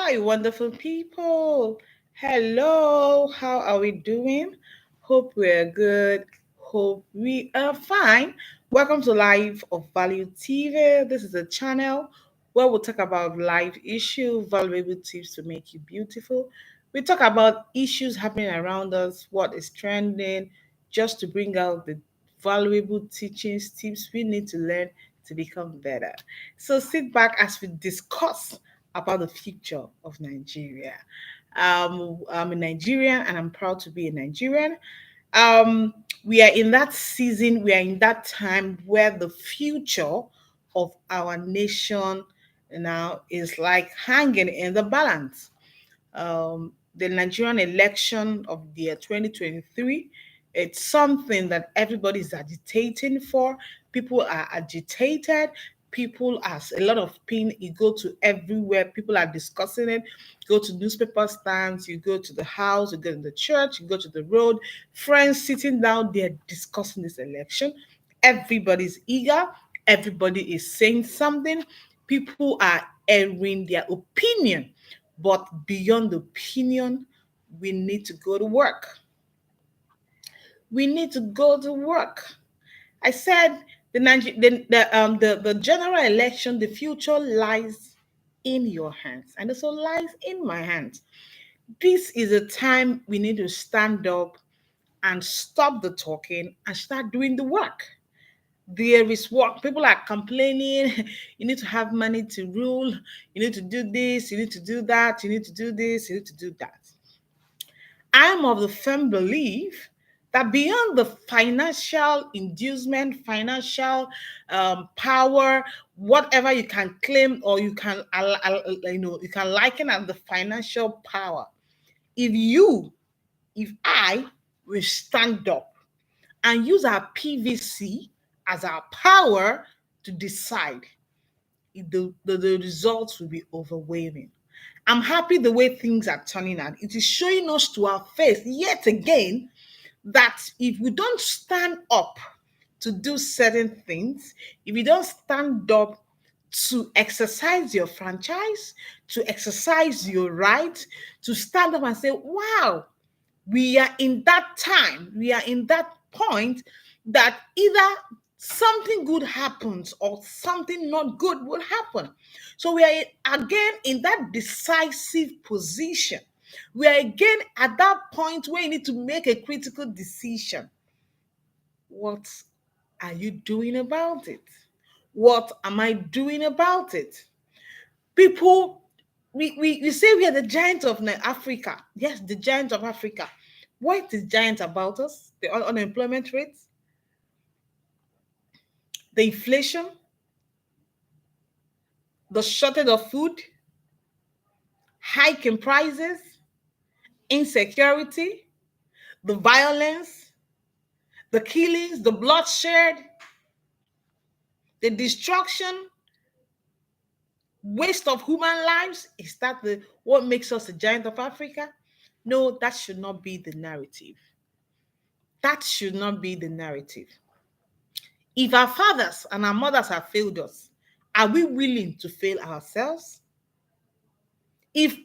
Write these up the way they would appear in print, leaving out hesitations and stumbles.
Hi, wonderful people. Hello, how are we doing? Hope we're good. Hope we are fine. Welcome to Life of Value TV. This is a channel where we'll talk about life issue, valuable tips to make you beautiful. We talk about issues happening around us, what is trending, just to bring out the valuable teachings, tips we need to learn to become better. So sit back as we discuss about the future of Nigeria. I'm a Nigerian and I'm proud to be a Nigerian. We are in that season, we are in that time where the future of our nation now is like hanging in the balance. The Nigerian election of the year 2023. It's something that everybody is agitating for. People are agitated. People has a lot of pain. You go to everywhere. People are discussing it. Go to newspaper stands. You go to the house. You go to the church. You go to the road. Friends sitting down there discussing this election. Everybody's eager. Everybody is saying something. People are airing their opinion, but beyond the opinion, we need to go to work. We need to go to work. I said the general election, the future lies in your hands, and also lies in my hands. This is a time we need to stand up and stop the talking and start doing the work. There is work. People are complaining. You need to have money to rule. You need to do this. You need to do that. You need to do this. You need to do that. I'm of the firm belief that beyond the financial inducement, financial power, whatever you can claim or you can, you can liken as the financial power. If you, if I, will stand up and use our PVC as our power to decide, the results will be overwhelming. I'm happy the way things are turning out. It is showing us to our face yet again that if we don't stand up to do certain things, if you don't stand up to exercise your franchise, to exercise your right, to stand up and say, wow, we are in that time, we are in that point that either something good happens or something not good will happen. So we are again in that decisive position. We are again at that point where you need to make a critical decision. What are you doing about it? What am I doing about it? People, we say we are the giant of Africa. Yes, the giant of Africa. What is giant about us? The unemployment rate, the inflation, the shortage of food, hike in prices, insecurity, the violence, the killings, the bloodshed, the destruction, waste of human lives. Is that the what makes us the giant of Africa? No, that should not be the narrative. That should not be the narrative. If our fathers and our mothers have failed us, are we willing to fail ourselves? If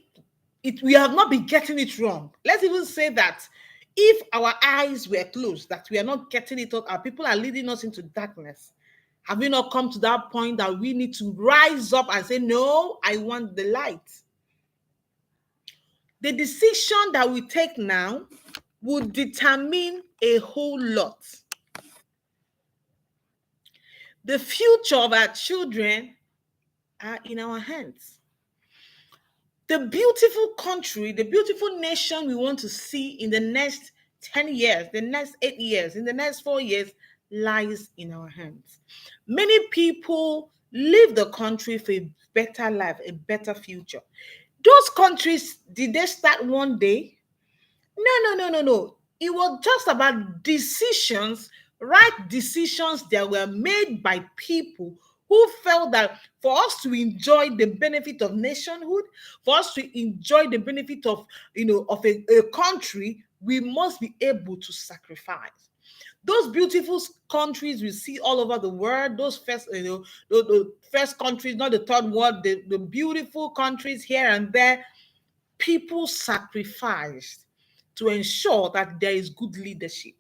we have not been getting it wrong, let's even say that if our eyes were closed, that we are not getting it up, our people are leading us into darkness. Have we not come to that point that we need to rise up and say, no, I want the light? The decision that we take now will determine a whole lot. The future of our children are in our hands. The beautiful country, the beautiful nation we want to see in the next 10 years, the next 8 years, in the next 4 years lies in our hands. Many people leave the country for a better life, a better future. Those countries, did they start one day? No, no, no, no, no. It was just about decisions, right decisions that were made by people who felt that for us to enjoy the benefit of nationhood, for us to enjoy the benefit of of a country, we must be able to sacrifice. Those beautiful countries we see all over the world, those first, the first countries, not the third world, the beautiful countries here and there, people sacrificed to ensure that there is good leadership.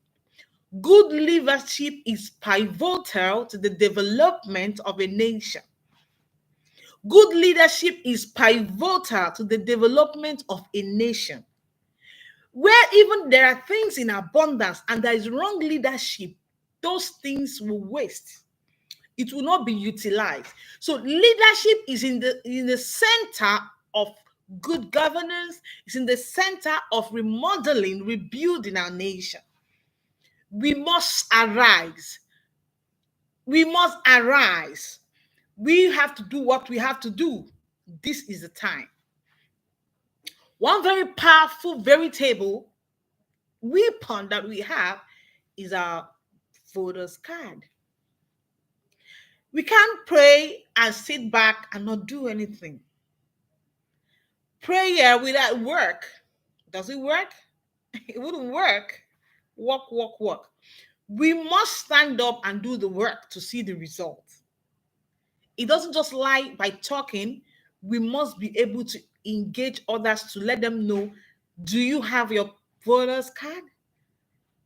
Good leadership is pivotal to the development of a nation. Good leadership is pivotal to the development of a nation. Where even there are things in abundance and there is wrong leadership, those things will waste. It will not be utilized. So leadership is in the center of good governance. It's in the center of remodeling, rebuilding our nation. We must arise. We must arise. We have to do what we have to do. This is the time. One very powerful, veritable weapon that we have is our voters card. We can't pray and sit back and not do anything. Prayer without work, does it work? It wouldn't work. Work, work, work. We must stand up and do the work to see the result. It doesn't just lie by talking. We must be able to engage others to let them know, do you have your voters card?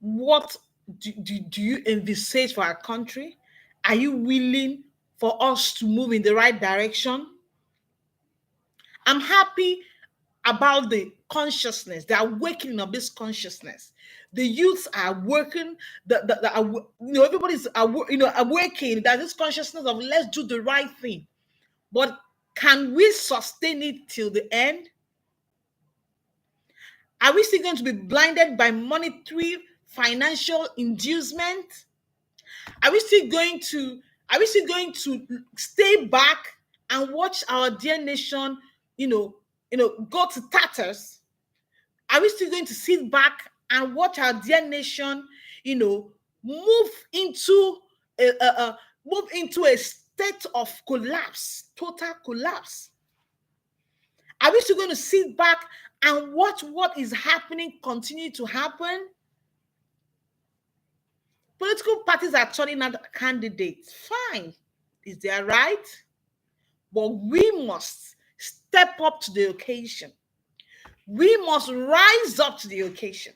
What do you envisage for our country? Are you willing for us to move in the right direction? I'm happy about the consciousness, the awakening of this consciousness. The youths are working, everybody's awakening that this consciousness of let's do the right thing. But can we sustain it till the end? Are we still going to be blinded by monetary financial inducement? Are we still going to stay back and watch our dear nation, go to tatters? Are we still going to sit back and watch our dear nation, move into a state of collapse, total collapse? Are we still going to sit back and watch what is happening continue to happen? Political parties are turning out candidates. Fine. Is their right? But we must step up to the occasion. We must rise up to the occasion.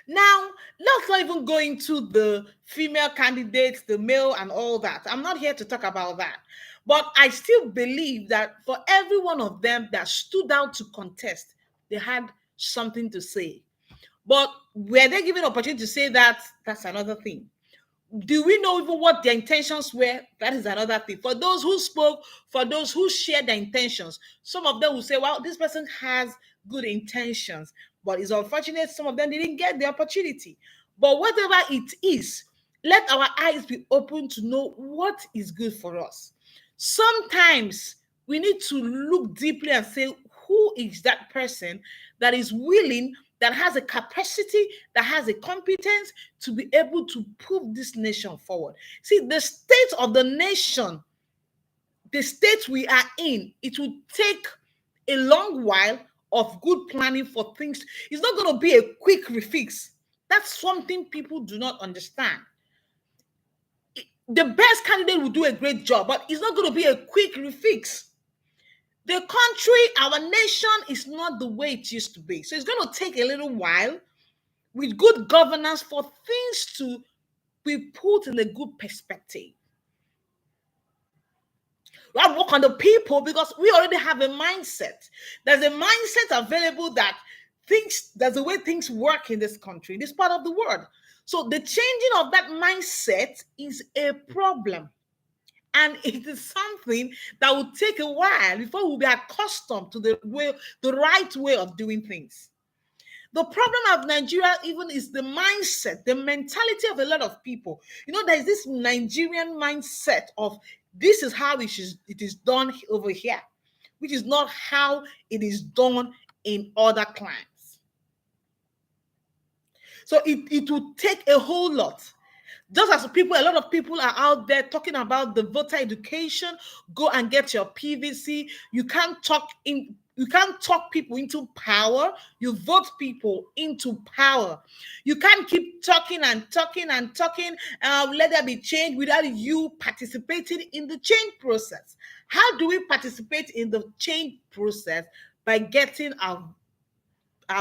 Now, let's not even go into the female candidates, the male, and all that. I'm not here to talk about that. But I still believe that for every one of them that stood out to contest, they had something to say. But were they given opportunity to say that? That's another thing. Do we know even what their intentions were? That is another thing. For those who spoke, for those who shared their intentions, some of them will say, well, this person has good intentions, but it's unfortunate some of them didn't get the opportunity. But whatever it is, let our eyes be open to know what is good for us. Sometimes we need to look deeply and say, who is that person that is willing, that has a capacity, that has a competence to be able to move this nation forward? See, the state of the nation, the state we are in, it will take a long while of good planning for things. It's not going to be a quick refix. That's something people do not understand. The best candidate will do a great job, but it's not going to be a quick refix. The country, our nation is not the way it used to be. So it's going to take a little while with good governance for things to be put in a good perspective. We have to work on the people because we already have a mindset. There's a mindset available that there's a way things work in this country, in this part of the world. So the changing of that mindset is a problem. And it is something that will take a while before we'll be accustomed to the right way of doing things. The problem of Nigeria even is the mindset, the mentality of a lot of people. There's this Nigerian mindset of this is how it is done over here, which is not how it is done in other climes. So it will take a whole lot. Just as a lot of people are out there talking about the voter education, go and get your PVC. You can't talk in You can't talk people into power. You vote people into power. You can't keep talking and talking and talking. Let there be change without you participating in the change process. How do we participate in the change process? By getting our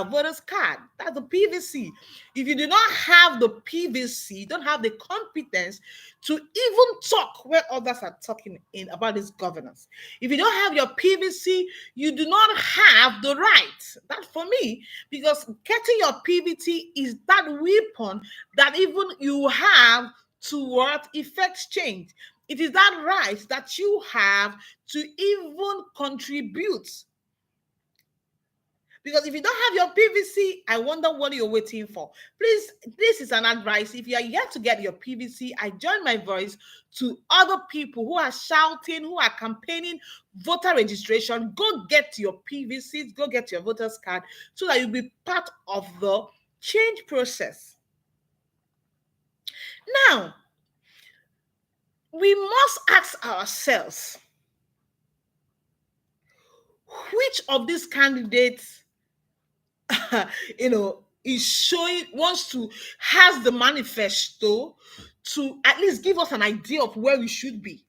voters card. That's the PVC. If you do not have the PVC, you don't have the competence to even talk where others are talking in about this governance. If you don't have your PVC, you do not have the right. That's for me, because getting your PVC is that weapon that even you have to what effects change. It is that right that you have to even contribute. Because if you don't have your PVC, I wonder what you're waiting for. Please, this is an advice. If you are yet to get your PVC, I join my voice to other people who are shouting, who are campaigning voter registration. Go get your PVCs, go get your voter's card so that you'll be part of the change process. Now, we must ask ourselves, which of these candidates is showing, has the manifesto to at least give us an idea of where we should be,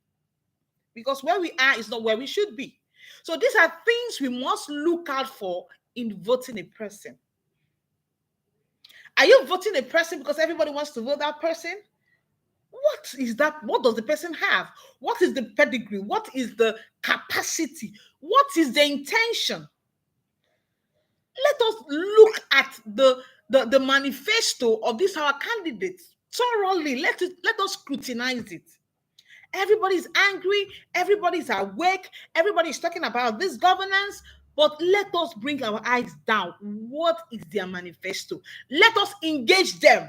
because where we are is not where we should be. So these are things we must look out for in voting a person. Are you voting a person because everybody wants to vote that person? What is that? What does the person have? What is the pedigree? What is the capacity? What is the intention? Let us look at the manifesto of this our candidates thoroughly. Let us scrutinize it. Everybody's angry, everybody's awake, everybody's talking about this governance, but let us bring our eyes down. What is their manifesto? Let us engage them.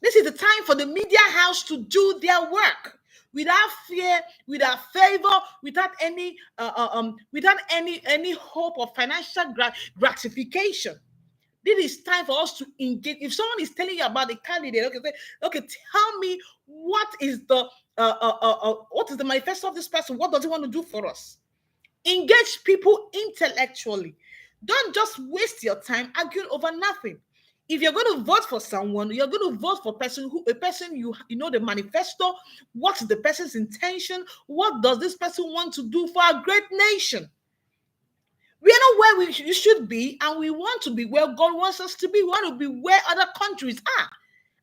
This is the time for the media house to do their work without fear, without favor, without any hope of financial gratification. This is time for us to engage. If someone is telling you about the candidate, okay, tell me what is the manifesto of this person? What does he want to do for us? Engage people intellectually. Don't just waste your time arguing over nothing. If you're going to vote for someone, you're going to vote for a person you know the manifesto. What's the person's intention? What does this person want to do for our great nation? We are not where we should be, and we want to be where God wants us to be. We want to be where other countries are.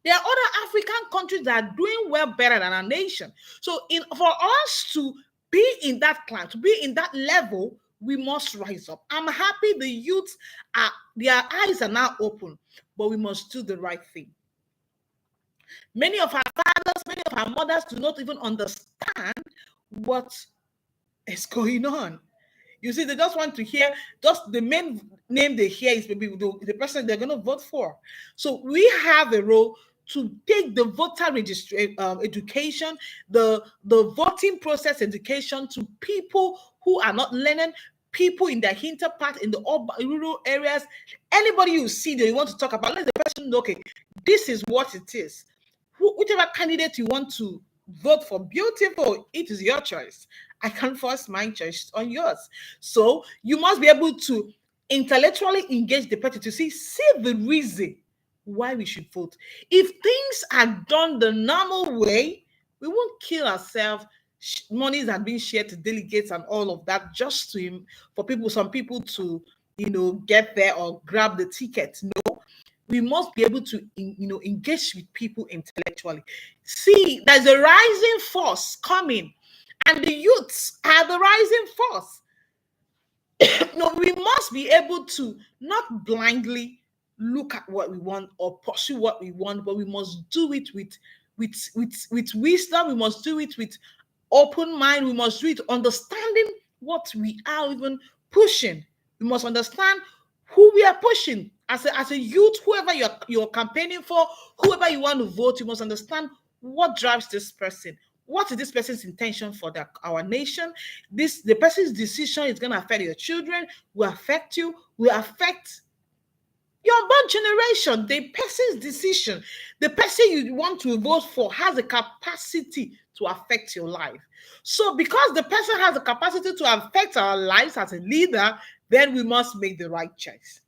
There are other African countries that are doing well better than our nation. So for us to be in that class, to be in that level, we must rise up. I'm happy the youth their eyes are now open, but we must do the right thing. Many of our fathers, many of our mothers do not even understand what is going on. You see, they just want to hear, just the main name they hear is maybe the person they're going to vote for. So we have a role to take the voter education, the voting process education to people who are not learning, people in their hinterpart, in the rural areas. Anybody you see that you want to talk about, let the person know, okay, this is what it is. Whichever candidate you want to vote for, beautiful, it is your choice. I can't force my choice on yours. So you must be able to intellectually engage the party to see the reason why we should vote. If things are done the normal way, we won't kill ourselves. Monies are being shared to delegates and all of that just for some people to get there or grab the ticket. No, we must be able to engage with people intellectually. See, there's a rising force coming, and the youths are the rising force. No, we must be able to not blindly look at what we want or pursue what we want, but we must do it with wisdom. We must do it with open mind. We must do it understanding what we are even pushing. We must understand who we are pushing. As a youth, whoever you're campaigning for, whoever you want to vote, you must understand what drives this person. What is this person's intention for our nation? The person's decision is going to affect your children, will affect you, will affect Your unborn generation, the person's decision, the person you want to vote for has a capacity to affect your life. So, because the person has a capacity to affect our lives as a leader, then we must make the right choice.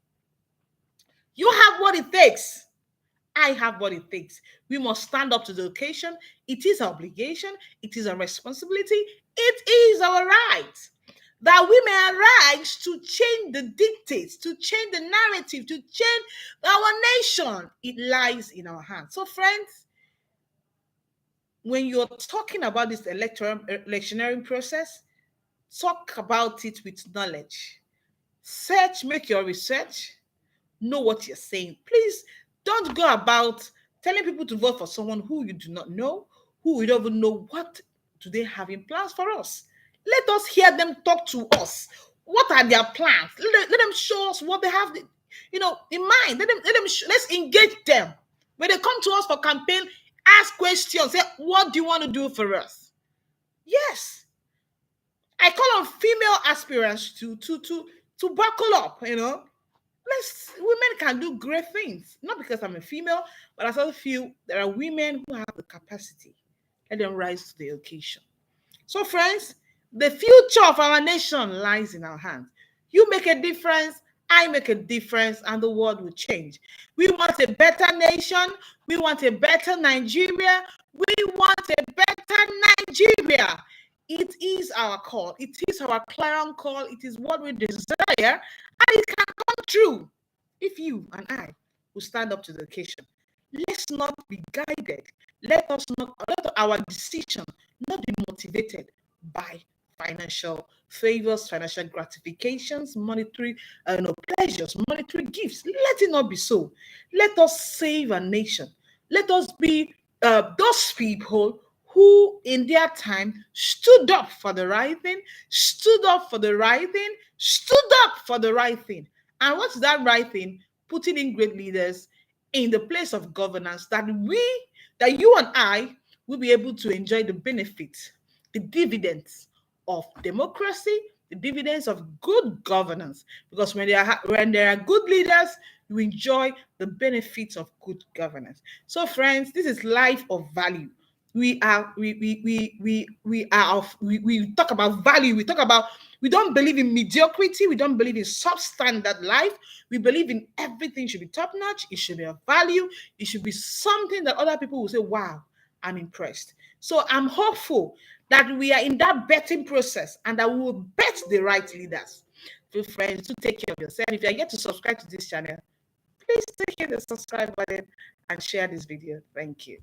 You have what it takes. I have what it takes. We must stand up to the occasion. It is our obligation. It is our responsibility. It is our right that we may arise to change the dictates, to change the narrative, to change our nation. It lies in our hands. So, friends, when you're talking about this electioneering process, talk about it with knowledge. Search, make your research, know what you're saying. Please don't go about telling people to vote for someone who you do not know, who we don't even know what do they have in plans for us. Let us hear them talk to us. What are their plans? Let them show us what they have, in mind. Let's engage them. When they come to us for campaign, ask questions. Say, what do you want to do for us? Yes, I call on female aspirants to buckle up. Women can do great things. Not because I'm a female, but I also feel there are women who have the capacity. Let them rise to the occasion. So, friends, the future of our nation lies in our hands. You make a difference, I make a difference, and the world will change. We want a better nation. We want a better Nigeria. We want a better Nigeria. It is our call. It is our clarion call. It is what we desire, and it can come true if you and I will stand up to the occasion. Let's not be guided. Let our decision not be motivated by financial favors, financial gratifications, monetary pleasures, monetary gifts. Let it not be so. Let us save a nation. Let us be those people who in their time stood up for the right thing, stood up for the right thing, stood up for the right thing. And what's that right thing? Putting in great leaders in the place of governance that you and I will be able to enjoy the benefits, the dividends of democracy, the dividends of good governance. Because when there are good leaders, you enjoy the benefits of good governance. So, friends, this is life of value. We talk about value. We don't believe in mediocrity. We don't believe in substandard life. We believe in everything should be top notch. It should be of value. It should be something that other people will say, wow, I'm impressed. So I'm hopeful that we are in that betting process and that we will bet the right leaders. Feel friends to take care of yourself. If you are yet to subscribe to this channel, please take hit the subscribe button and share this video. Thank you.